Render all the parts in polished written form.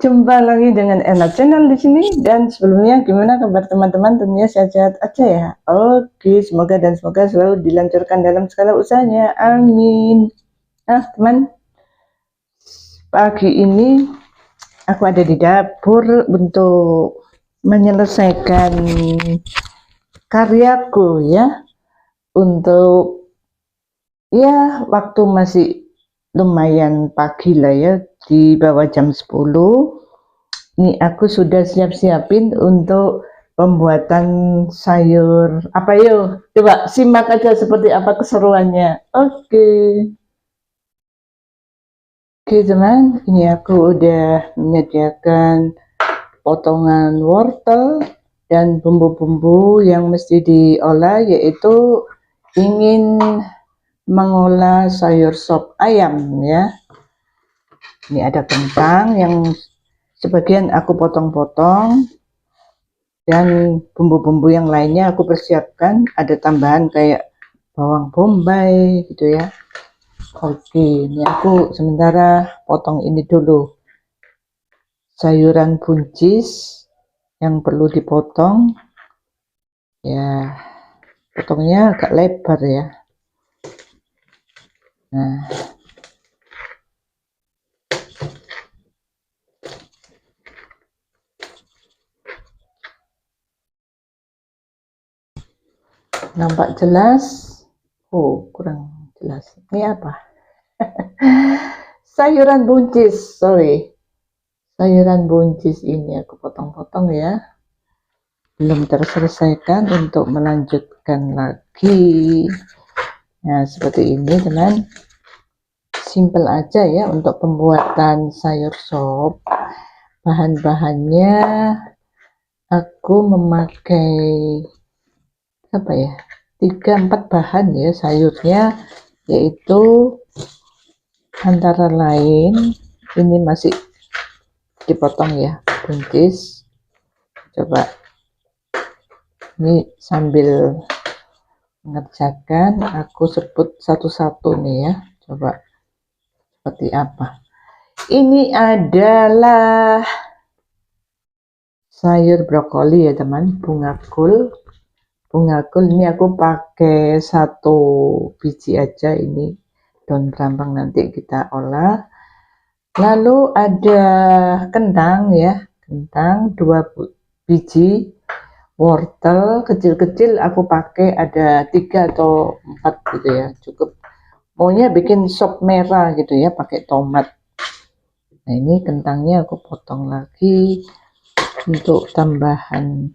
Jumpa lagi dengan Ella Channel di sini. Dan sebelumnya gimana kabar teman-teman? Tentunya sehat-sehat aja ya. Oke, semoga selalu dilancarkan dalam segala usahanya. Amin. Nah, teman, pagi ini aku ada di dapur untuk menyelesaikan karyaku ya. Untuk ya waktu masih lumayan pagi lah ya, di bawah jam 10. Ini aku sudah siap-siapin untuk pembuatan sayur apa yuk, coba simak aja seperti apa keseruannya. Oke teman, ini aku udah menyediakan potongan wortel dan bumbu-bumbu yang mesti diolah, yaitu ingin mengolah sayur sop ayam ya. Ini ada kentang yang sebagian aku potong-potong, dan bumbu-bumbu yang lainnya aku persiapkan, ada tambahan kayak bawang bombay gitu ya. Oke, ini aku sementara potong ini dulu, sayuran buncis yang perlu dipotong ya, potongnya agak lebar ya. Nah, nampak jelas? Oh, kurang jelas. Ini apa? Sayuran buncis, sayuran buncis ini aku potong-potong ya. Belum terselesaikan untuk melanjutkan lagi. Nah, seperti ini teman. Simple aja ya untuk pembuatan sayur sop. Bahan-bahannya aku memakai apa ya, 3-4 bahan ya sayurnya, yaitu antara lain ini masih dipotong ya, buncis. Coba ini sambil mengerjakan aku sebut satu-satu nih ya, coba seperti apa. Ini adalah sayur brokoli ya teman, bunga kul ini aku pakai 1 biji aja, ini daun brambang nanti kita olah. Lalu ada kentang ya, kentang 2 biji, wortel kecil-kecil aku pakai ada 3 atau 4 gitu ya, cukup. Maunya bikin sop merah gitu ya, pakai tomat. Nah, ini kentangnya aku potong lagi untuk tambahan.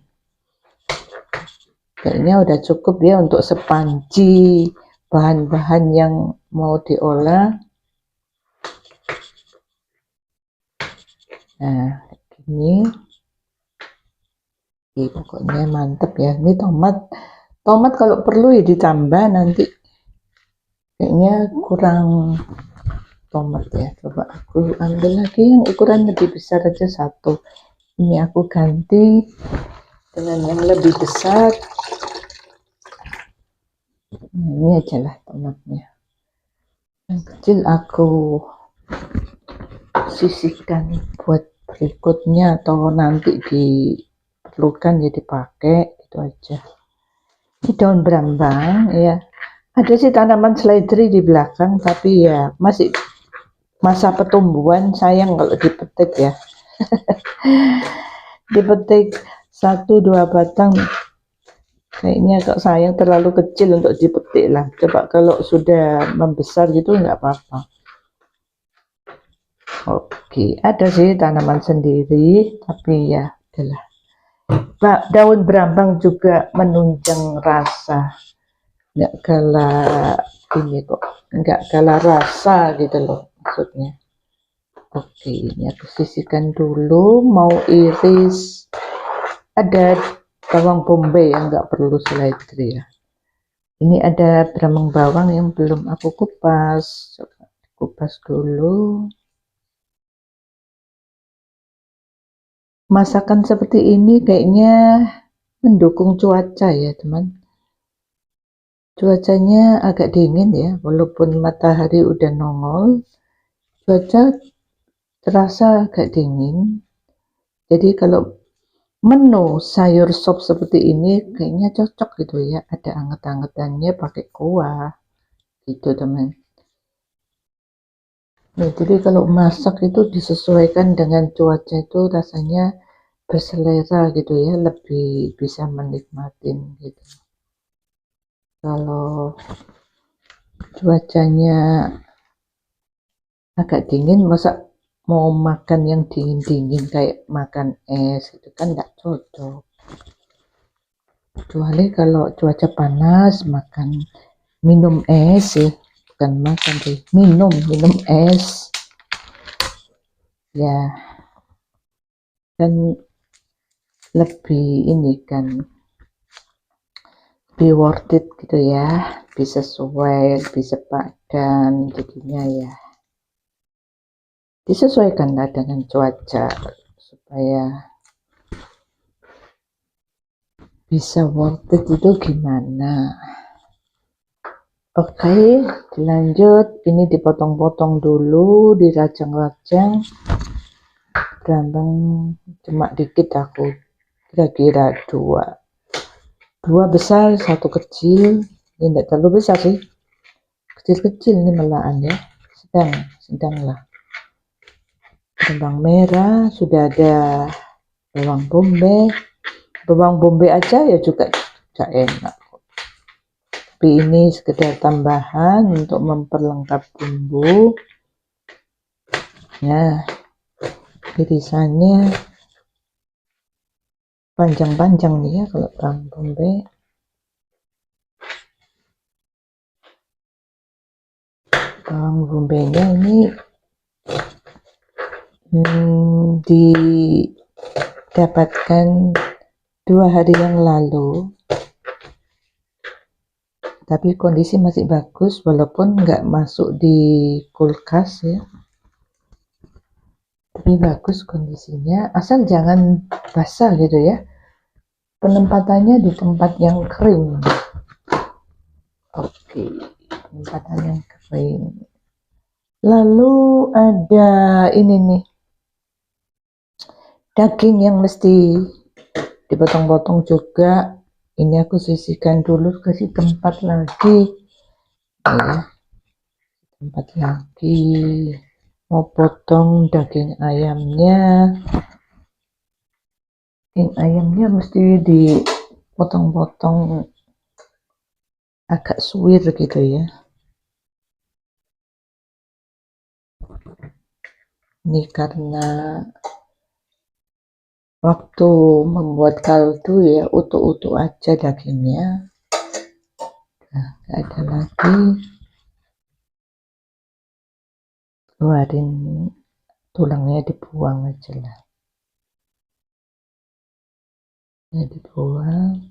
Kayaknya udah cukup ya untuk sepanci bahan-bahan yang mau diolah. Nah, ini pokoknya mantep ya. Ini tomat kalau perlu ya ditambah, nanti kayaknya kurang tomat ya. Coba aku ambil lagi yang ukuran lebih besar aja 1. Ini aku ganti dengan yang lebih besar. Nah, ini aja lah tomatnya. Yang kecil aku sisihkan buat berikutnya atau nanti diperlukan ya dipakai, itu aja. Ini daun brambang ya, ada sih tanaman seledri di belakang, tapi ya masih masa pertumbuhan, sayang kalau dipetik ya. Dipetik 1-2 batang kayaknya kok sayang, terlalu kecil untuk dipetik lah. Coba kalau sudah membesar gitu nggak apa-apa. Oke, ada sih tanaman sendiri, tapi ya adalah daun brambang juga menunjang rasa, nggak kalah ini kok, nggak kalah rasa gitu loh maksudnya. Oke, ini aku sisihkan dulu, mau iris. Ada bawang bombay yang nggak perlu seledri ya. Ini ada beremang bawang yang belum aku kupas, coba kupas dulu. Masakan seperti ini kayaknya mendukung cuaca ya teman. Cuacanya agak dingin ya, walaupun matahari udah nongol, cuaca terasa agak dingin. Jadi kalau menu sayur sop seperti ini kayaknya cocok gitu ya, ada anget-angetannya pakai kuah gitu teman. Nah, jadi kalau masak itu disesuaikan dengan cuaca itu rasanya berselera gitu ya, lebih bisa menikmatin gitu. Kalau cuacanya agak dingin, masa mau makan yang dingin-dingin kayak makan es itu kan nggak cocok. Kecuali kalau cuaca panas makan minum es sih, bukan makan sih, minum es ya, kan lebih ini kan lebih worth it gitu ya, bisa sesuai, bisa padan jadinya ya, disesuaikanlah dengan cuaca supaya bisa worth it itu gimana. Oke, dilanjut. Ini dipotong-potong dulu, dirajang-rajang. Rambang cuma dikit aku, kira-kira dua besar, satu kecil. Ini tidak terlalu besar sih, kecil-kecil ini malahan ya, sedang lah. Bawang merah, sudah ada bawang bombay aja ya juga tidak enak. Tapi ini sekedar tambahan untuk memperlengkap bumbu. Nah, irisannya panjang-panjang nih ya kalau bawang bombay. Bawang bombaynya ini didapatkan 2 hari yang lalu, tapi kondisi masih bagus walaupun nggak masuk di kulkas ya, tapi bagus kondisinya, asal jangan basah gitu ya, penempatannya di tempat yang kering. Oke, penempatan yang kering. Lalu ada ini nih, daging yang mesti dipotong-potong juga. Ini aku sisihkan dulu, kasih tempat lagi ya, tempat lagi. Mau potong daging ayamnya mesti dipotong-potong agak suwir gitu ya. Ini karena waktu membuat kaldu ya utuh-utuh aja dagingnya. Nah, gak ada lagi, keluarin tulangnya, dibuang aja lah ya, dibuang.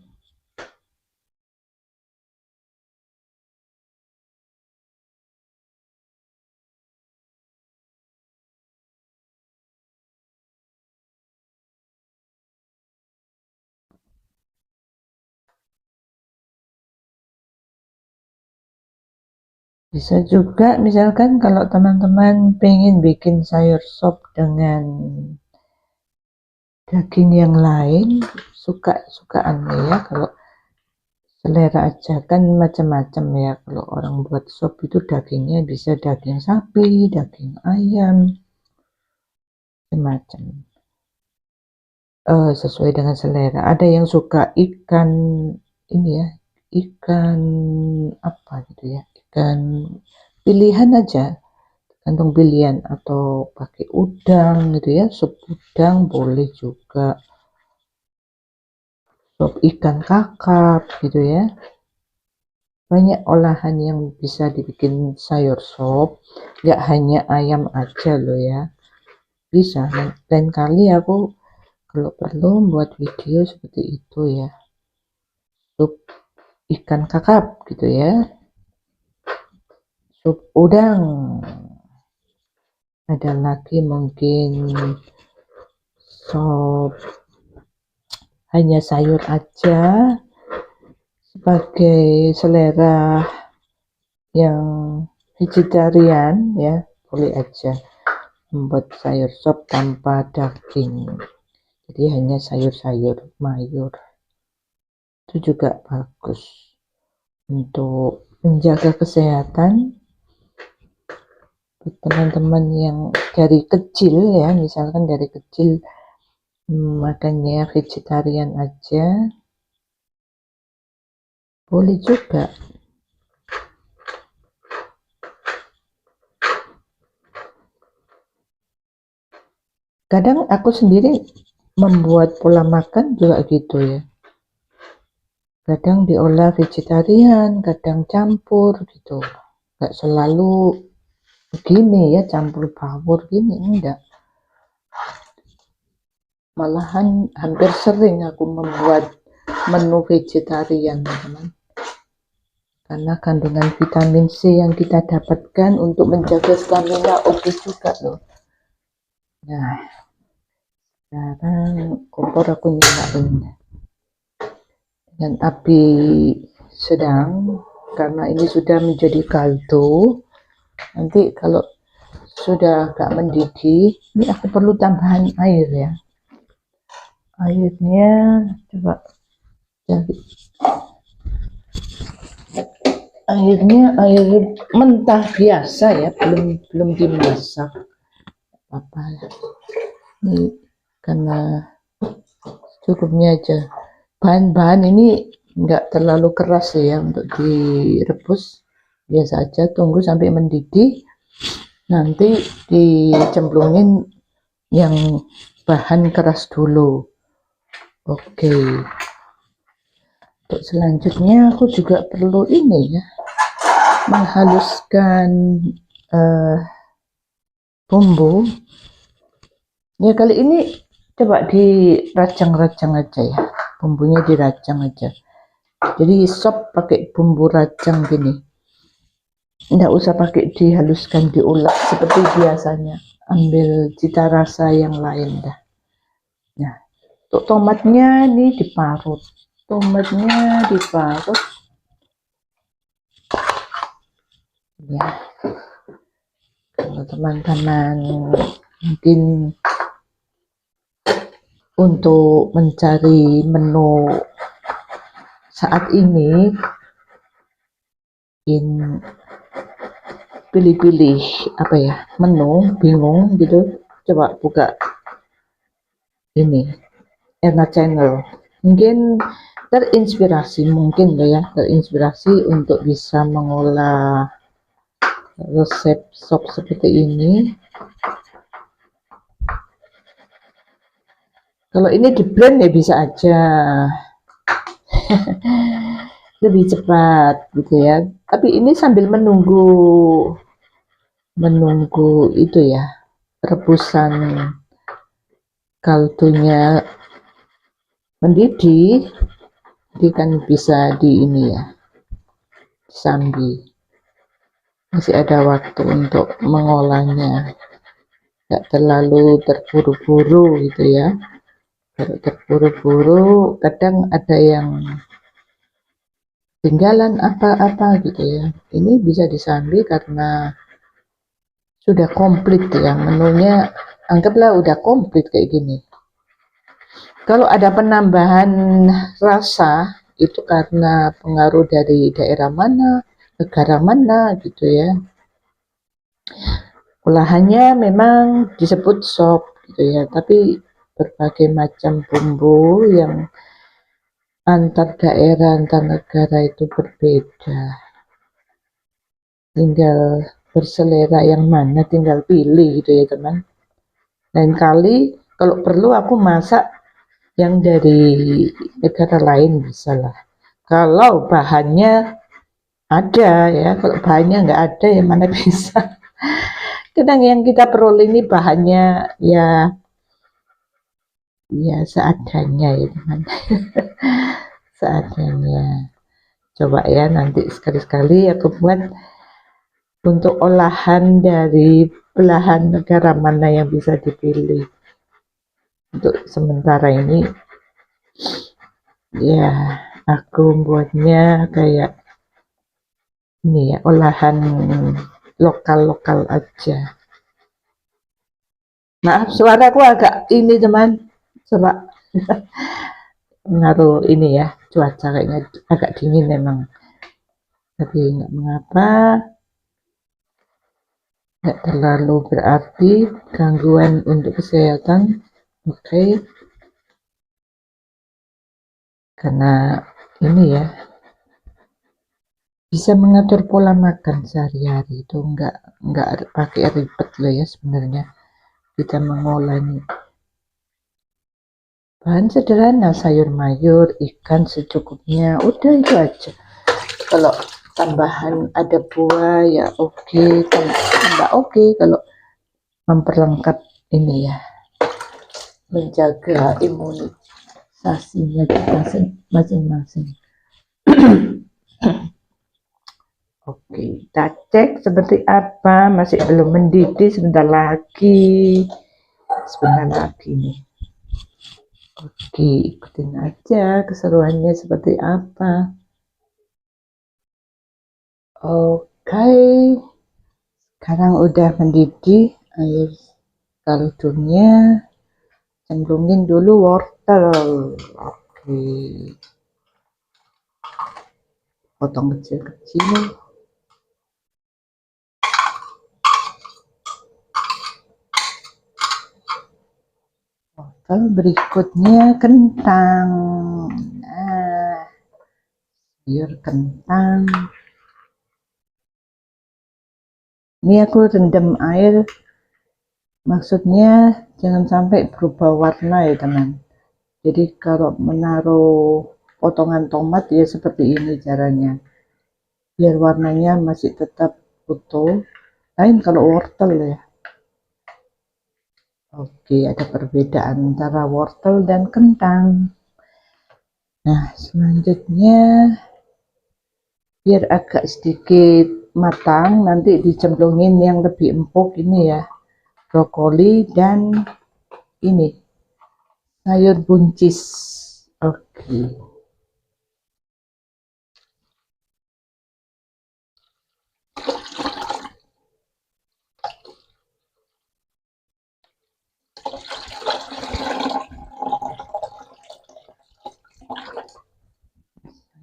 Bisa juga misalkan kalau teman-teman pengen bikin sayur sop dengan daging yang lain, suka-sukaan ya, kalau selera aja kan macam-macam ya. Kalau orang buat sop itu dagingnya bisa daging sapi, daging ayam, macam-macam, sesuai dengan selera. Ada yang suka ikan ini ya, ikan apa gitu ya, ikan pilihan aja, gantung pilihan, atau pakai udang gitu ya, sup udang boleh juga, sop ikan kakap gitu ya. Banyak olahan yang bisa dibikin sayur sop, nggak hanya ayam aja loh ya, bisa. Lain kali aku kalau perlu buat video seperti itu ya, sup ikan kakap gitu ya, sup udang. Ada lagi mungkin sop hanya sayur aja, sebagai selera yang vegetarian ya, boleh aja. membuat sayur sop tanpa daging, jadi hanya sayur-sayur mayur. Itu juga bagus untuk menjaga kesehatan teman-teman yang dari kecil ya, misalkan dari kecil makannya vegetarian aja boleh juga. Kadang aku sendiri membuat pola makan juga gitu ya, kadang diolah vegetarian, kadang campur gitu, nggak selalu begini ya, campur bawur gini, enggak. Malahan hampir sering aku membuat menu vegetarian teman-teman, karena kandungan vitamin C yang kita dapatkan untuk menjaga stamina oke juga loh. Nah, sekarang kompor aku nyalain dengan api sedang karena ini sudah menjadi kaldu. Nanti kalau sudah agak mendidih, ini aku perlu tambahan air ya. Airnya coba cari. Airnya air mentah biasa ya, belum dimasak apa ya. Ini karena cukupnya aja. Bahan-bahan ini enggak terlalu keras ya untuk direbus, biasa aja, tunggu sampai mendidih, nanti dicemplungin yang bahan keras dulu. Oke. Untuk selanjutnya aku juga perlu ini ya, menghaluskan bumbu ya. Kali ini coba dirajang-rajang aja ya, bumbunya dirajang aja, jadi sop pakai bumbu rajang gini, nggak usah pakai dihaluskan, diulek seperti biasanya, ambil cita rasa yang lain dah. Nah, untuk tomatnya ini diparut, ya. Kalau teman-teman mungkin untuk mencari menu saat ini, pilih-pilih apa ya, menu bingung gitu, coba buka ini Erna Channel, mungkin terinspirasi untuk bisa mengolah resep sop seperti ini. Kalau ini di blend ya bisa aja lebih cepat gitu ya, tapi ini sambil menunggu itu ya, rebusan kaldunya mendidih, jadi kan bisa di ini ya, sambil masih ada waktu untuk mengolahnya, nggak terlalu terburu-buru gitu ya. Kalau terburu-buru kadang ada yang tinggalan apa-apa gitu ya. Ini bisa disambi karena sudah komplit ya menunya, anggaplah udah komplit kayak gini. Kalau ada penambahan rasa itu karena pengaruh dari daerah mana, negara mana gitu ya. Olahannya memang disebut sop gitu ya, tapi berbagai macam bumbu yang antar daerah, antar negara itu berbeda. Tinggal berselera yang mana, tinggal pilih gitu ya teman. Lain kali kalau perlu aku masak yang dari negara lain bisa lah, kalau bahannya ada ya. Kalau bahannya nggak ada ya mana bisa. Kadang yang kita peroleh ini bahannya ya seadanya ya teman. Seadanya. Coba ya nanti sekali-sekali aku buat untuk olahan dari belahan negara mana yang bisa dipilih. Untuk sementara ini ya aku buatnya kayak ini ya, olahan lokal-lokal aja. Maaf, suaraku agak ini teman, coba ngaruh ini ya, cuaca kayaknya agak dingin memang. Tapi nggak mengapa, nggak terlalu berarti gangguan untuk kesehatan. Oke, karena ini ya bisa mengatur pola makan sehari-hari itu nggak pakai ribet loh ya sebenarnya. Kita mengolah bahan sederhana, sayur mayur, ikan secukupnya, udah itu aja. Kalau tambahan ada buah ya oke, tambah oke, kalau memperlengkap ini ya, menjaga imunisasinya kita masing-masing. Oke, kita cek seperti apa, masih belum mendidih, sebentar lagi nih. Oke, ikutin aja keseruannya seperti apa. Oke, sekarang udah mendidih air kaldunya, cemplungin dulu wortel. Oke, potong kecil-kecil. Wortel, berikutnya kentang. Nah, sayur kentang. Ini aku rendam air, maksudnya jangan sampai berubah warna ya teman. Jadi kalau menaruh potongan tomat ya seperti ini caranya, biar warnanya masih tetap utuh. Lain kalau wortel ya. Oke, ada perbedaan antara wortel dan kentang. Nah, selanjutnya biar agak sedikit matang, nanti dicemplungin yang lebih empuk ini ya, brokoli dan ini sayur buncis. Oke.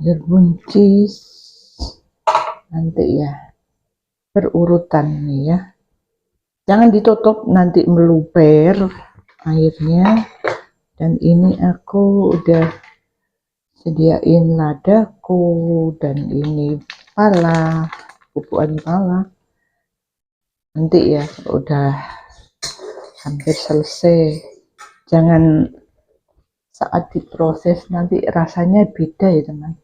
Sayur buncis nanti ya berurutan nih ya, jangan ditutup nanti meluber airnya. Dan ini aku udah sediain ladaku dan ini pala, pupukan pala. Nanti ya udah hampir selesai, jangan saat diproses nanti rasanya beda ya teman.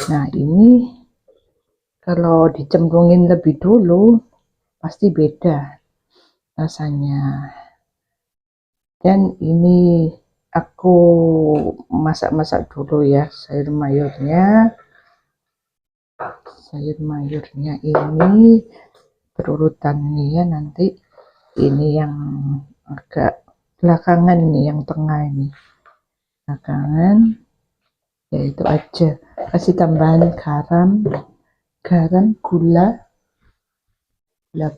Nah ini kalau dicemplungin lebih dulu pasti beda rasanya. Dan ini aku masak-masak dulu ya sayur mayurnya ini berurutan nih ya, nanti ini yang agak belakangan nih, yang tengah ini belakangan, yaitu aja kasih tambahan garam, gula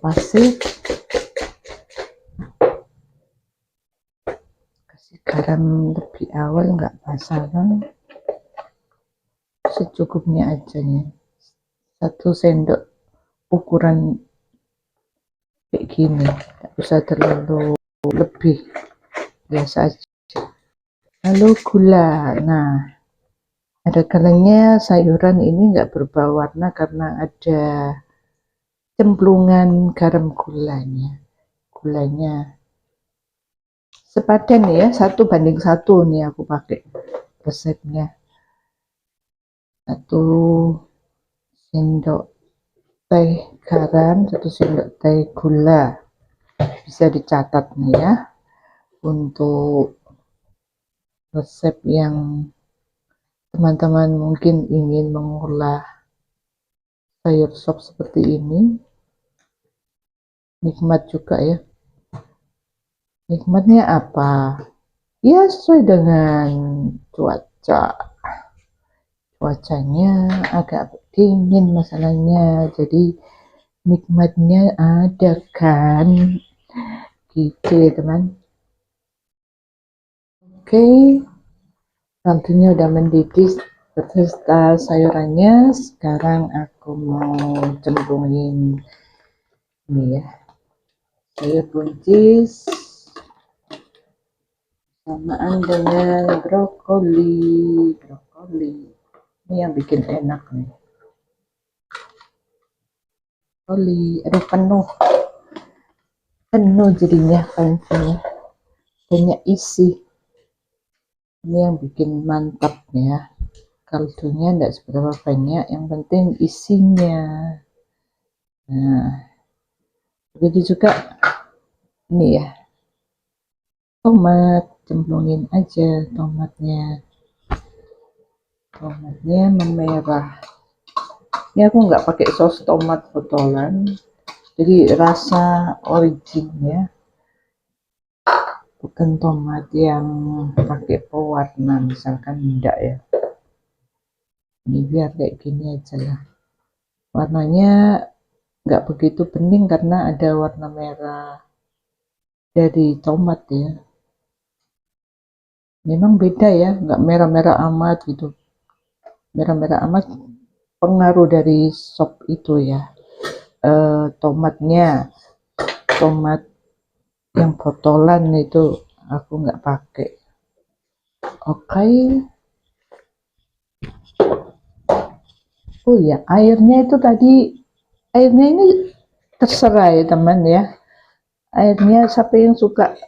pasir, kasih garam lebih awal, nggak pasaran, secukupnya aja nih, 1 sendok ukuran kayak gini, nggak usah terlalu lebih, biasa aja. Lalu gula, nah ada kalanya sayuran ini nggak berubah warna karena ada cemplungan garam gulanya sepadan ya, 1:1 nih aku pakai resepnya. 1 sendok teh garam, 1 sendok teh gula, bisa dicatat nih ya untuk resep yang teman-teman mungkin ingin mengolah sayur sop seperti ini, nikmat juga ya. Nikmatnya apa ya, sesuai dengan cuacanya agak dingin masalahnya, jadi nikmatnya ada kan. gitu ya teman. Oke, kaldunya udah mendidih beserta sayurannya. Sekarang aku mau cemplungin ini ya, sayur buncis samaan dengan brokoli. Ini yang bikin enak nih. Brokoli, aduh penuh jadinya pancinya, banyak isi. Ini yang bikin mantap ya, kaldunya enggak seberapa banyak, yang penting isinya. Nah, begitu juga ini ya, tomat, cemplungin aja tomatnya memerah. Ini aku nggak pakai saus tomat botolan, jadi rasa originnya, bukan tomat yang pakai pewarna misalkan, enggak ya. Ini biar kayak gini aja lah, warnanya nggak begitu bening karena ada warna merah dari tomat ya. Memang beda ya, nggak merah-merah amat gitu. Merah-merah amat pengaruh dari sop itu ya. Tomat yang botolan itu aku nggak pakai. Oke. Oh ya, airnya itu tadi, airnya ini terserah ya teman ya. Airnya siapa yang suka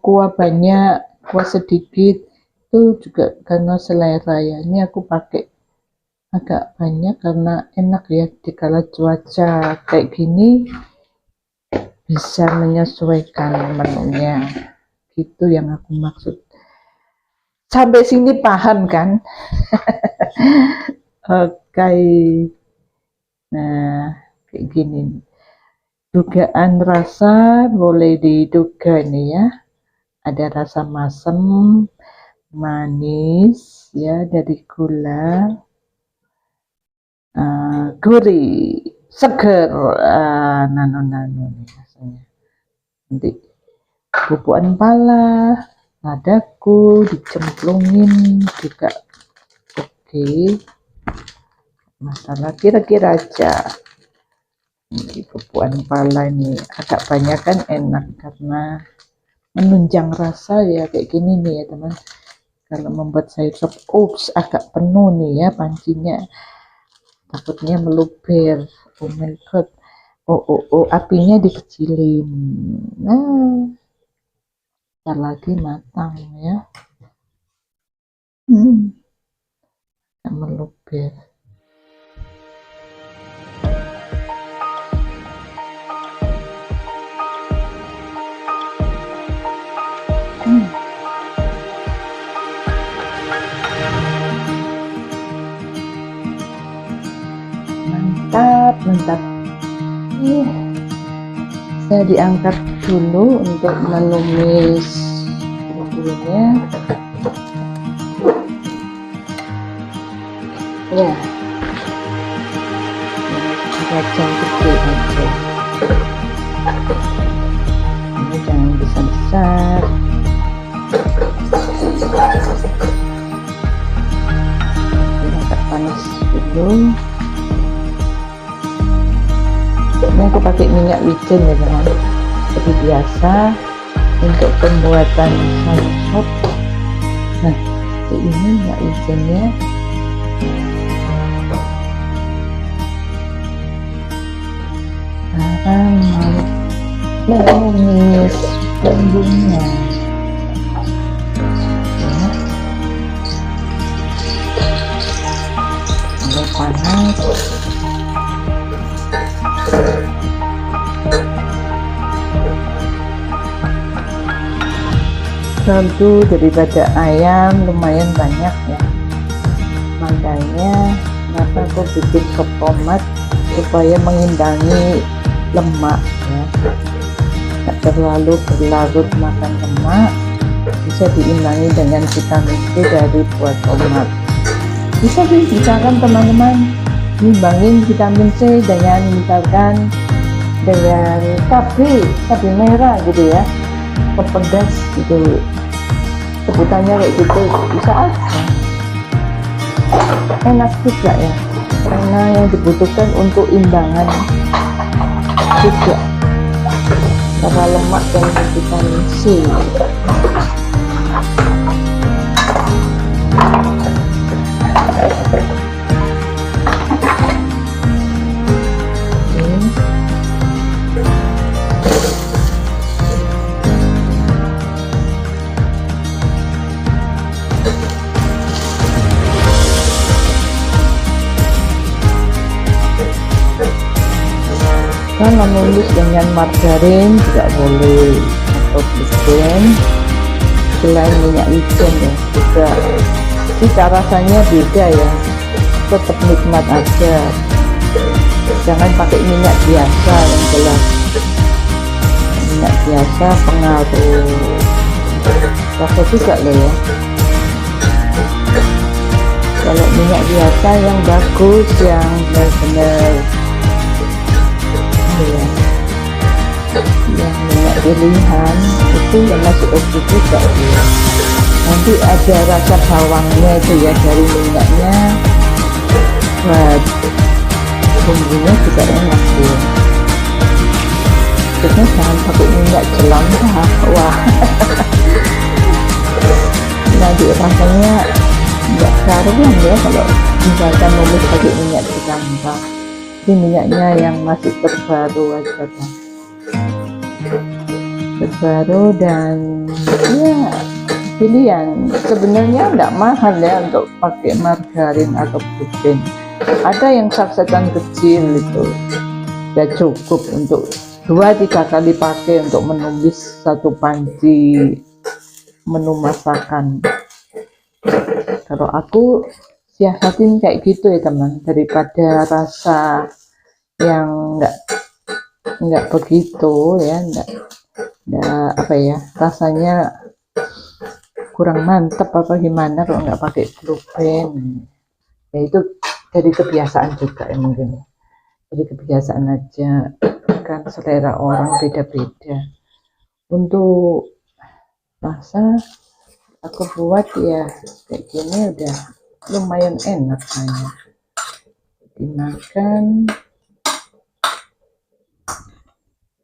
kuah banyak, kuah sedikit, itu juga karena selera ya. Ini aku pakai agak banyak karena enak ya, dikala cuaca kayak gini bisa menyesuaikan menunya, gitu yang aku maksud. Sampai sini paham kan? Oke. Nah, kayak gini. Dugaan rasa boleh diduga nih ya. Ada rasa masam, manis ya dari gula, gurih, seger, nano-nano nih rasanya. Nanti bubukan pala, ladaku dicemplungin juga. Oke. Masalah kira-kira aja. Ini bubukan pala ini agak banyak kan enak karena menunjang rasa ya, kayak gini nih ya teman. Kalau membuat sayur sop, agak penuh nih ya pancinya, takutnya meluber. Oh my god, apinya dikecilin. Nah, ntar lagi matang ya. Meluber. Mantap. Saya diangkat dulu untuk menumis buburnya ya, kacang kecil aja, ini jangan besar-besar. Ini agak panas dulu. Ini aku pakai minyak wijen ya teman, seperti biasa untuk pembuatan sayur sop. Nah, ini minyak wijennya. Sekarang mau menumis bumbunya. Mulai panas. Kaldu daripada ayam lumayan banyak ya, makanya kenapa aku bikin sop tomat supaya mengimbangi lemak ya, tidak terlalu berlarut makan lemak, bisa diimbangi dengan vitamin C dari buah tomat. Bisa misalkan teman-teman imbangin vitamin C dengan misalkan dengan cabai merah gitu ya, pedas gitu, sebutannya kayak gitu, bisa aja, enak juga ya, karena yang dibutuhkan untuk imbangan juga karena lemak dan vitamin C. Kan menulis dengan margarin juga boleh, atau gluten selain minyak wijen ya juga, jika rasanya beda ya, tetap nikmat aja, jangan pakai minyak biasa yang jelas. Minyak biasa pengaruh rasa juga loh ya. Kalau minyak biasa yang bagus, yang benar-benar ya, yang minyak pilihan itu yang masih oke juga ya. Nanti ada rasa bawangnya itu ya dari minyaknya, buat bumbunya juga enak ya. Jadi jangan pakai minyak jelantah, wah nanti rasanya nggak karuan ya kalau misalkan nulis pakai minyak jelantah. Ini minyaknya yang masih terbaru aja kan, terbaru dan ya pilihan. Sebenarnya enggak mahal ya untuk pakai margarin atau gluten, ada yang sasetan kecil itu ya cukup untuk 2-3 kali pakai untuk menumis satu panci menu masakan. Kalau aku siasatin kayak gitu ya teman, daripada rasa yang enggak begitu ya, enggak apa ya, rasanya kurang mantep apa gimana kalau nggak pakai gluten ya. Itu dari kebiasaan juga ya, mungkin jadi kebiasaan aja, kan selera orang beda-beda. Untuk rasa aku buat ya kayak gini udah lumayan enak kayaknya dimakan.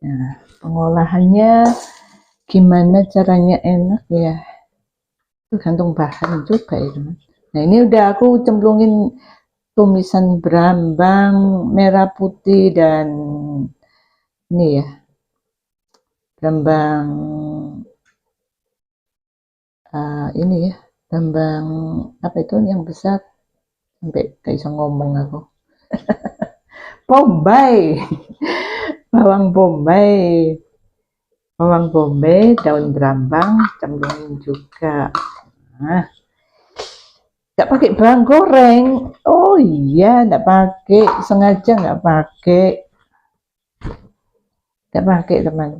Nah, pengolahannya gimana caranya enak ya, tergantung bahan juga ya teman. Nah ini udah aku cemplungin tumisan brambang merah putih dan ini ya brambang ini ya, brambang apa itu yang besar sampai gak bisa ngomong aku, bombay bawang bombay, daun brambang cemplungin juga. Nah, nggak pakai bawang goreng, oh iya nggak pakai, sengaja nggak pakai teman.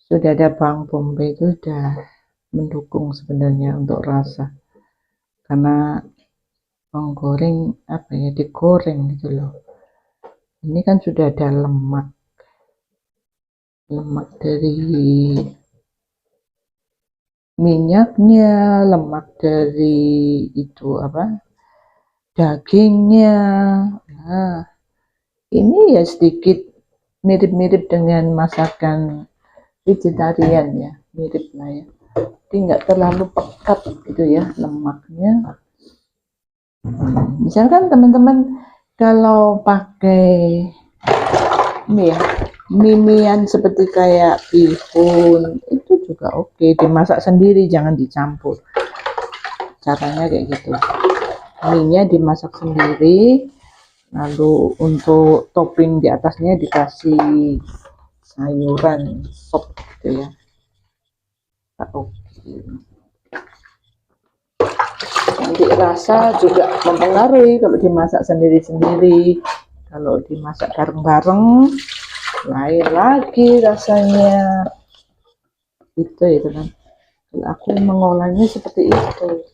Sudah ada bawang bombay itu sudah mendukung sebenarnya untuk rasa, karena bawang goreng apa ya, digoreng gitu loh. Ini kan sudah ada lemak dari minyaknya, lemak dari itu apa, dagingnya. Nah ini ya sedikit mirip-mirip dengan masakan vegetarian ya, mirip lah ya, jadi nggak terlalu pekat gitu ya lemaknya. Misalkan teman-teman kalau pakai ini ya mimian seperti kayak bihun itu juga oke, dimasak sendiri jangan dicampur, caranya kayak gitu, mie-nya dimasak sendiri, lalu untuk topping di atasnya dikasih sayuran sop gitu ya. Oke. Nanti rasa juga mempengaruhi kalau dimasak sendiri-sendiri, kalau dimasak bareng-bareng lain lagi rasanya gitu ya teman. Aku mengolahnya seperti itu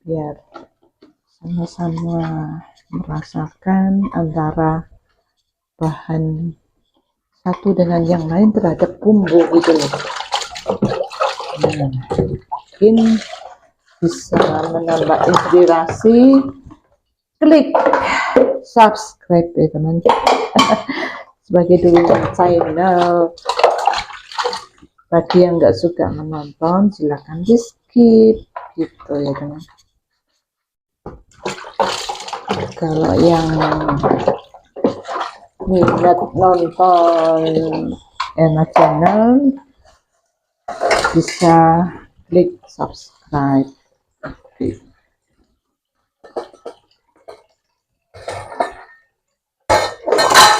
biar sama-sama merasakan antara bahan satu dengan yang lain terhadap bumbu gitu loh. Nah, mungkin bisa menambah inspirasi. Klik subscribe ya teman-teman sebagai dukungan channel. Bagi yang nggak suka menonton silahkan di skip gitu ya teman. Kalau yang minat nonton Ena channel bisa klik subscribe. Oke.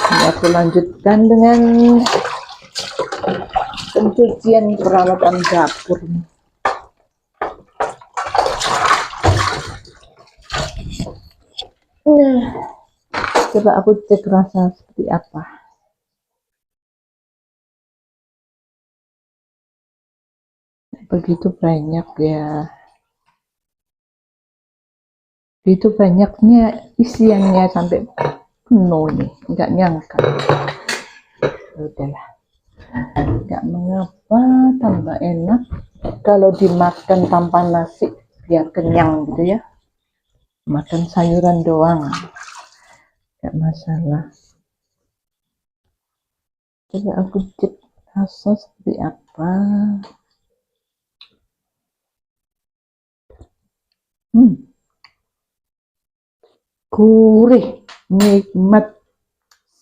Ini aku lanjutkan dengan pencucian peralatan dapur. Nah, coba aku cek rasa seperti apa. Begitu banyak ya, begitu banyaknya isiannya sampai penuh nih, nggak nyangka. Udahlah, nggak mengapa, tambah enak kalau dimakan tanpa nasi biar kenyang gitu ya, makan sayuran doang nggak masalah. Coba aku cek rasa seperti apa. Gurih, nikmat,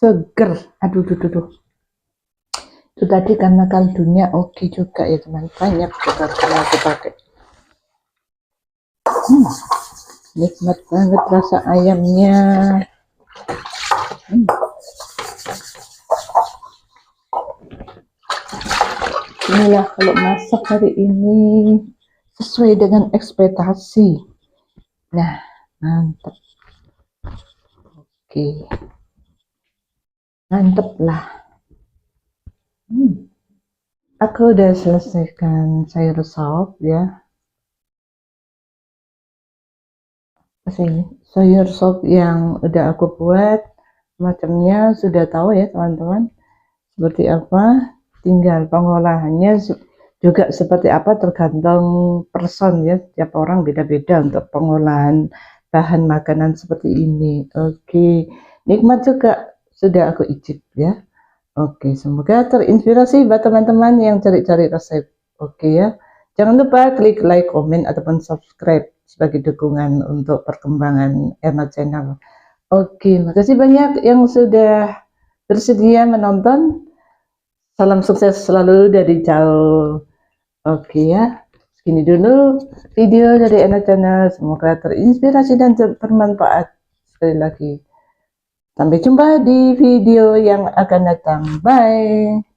seger. Aduh, itu tadi karena kaldunya oke juga ya teman, banyak juga kalau aku pakai. Nikmat banget rasa ayamnya. Inilah kalau masak hari ini sesuai dengan ekspektasi. Nah, mantap. Oke, mantep lah. Aku udah selesaikan sayur sop ya. Ini sayur sop yang udah aku buat, macamnya sudah tahu ya teman-teman seperti apa. Tinggal pengolahannya juga seperti apa tergantung person ya, setiap orang beda-beda untuk pengolahan bahan makanan seperti ini. Oke, nikmat juga, sudah aku icip ya. Oke, semoga terinspirasi buat teman-teman yang cari-cari resep. Oke ya, jangan lupa klik like, komen, ataupun subscribe sebagai dukungan untuk perkembangan Erna Channel. Oke, makasih banyak yang sudah bersedia menonton. Salam sukses selalu dari jauh. Oke ya, segini dulu video dari Erna Channel. Semoga terinspirasi dan bermanfaat. Sekali lagi, sampai jumpa di video yang akan datang. Bye.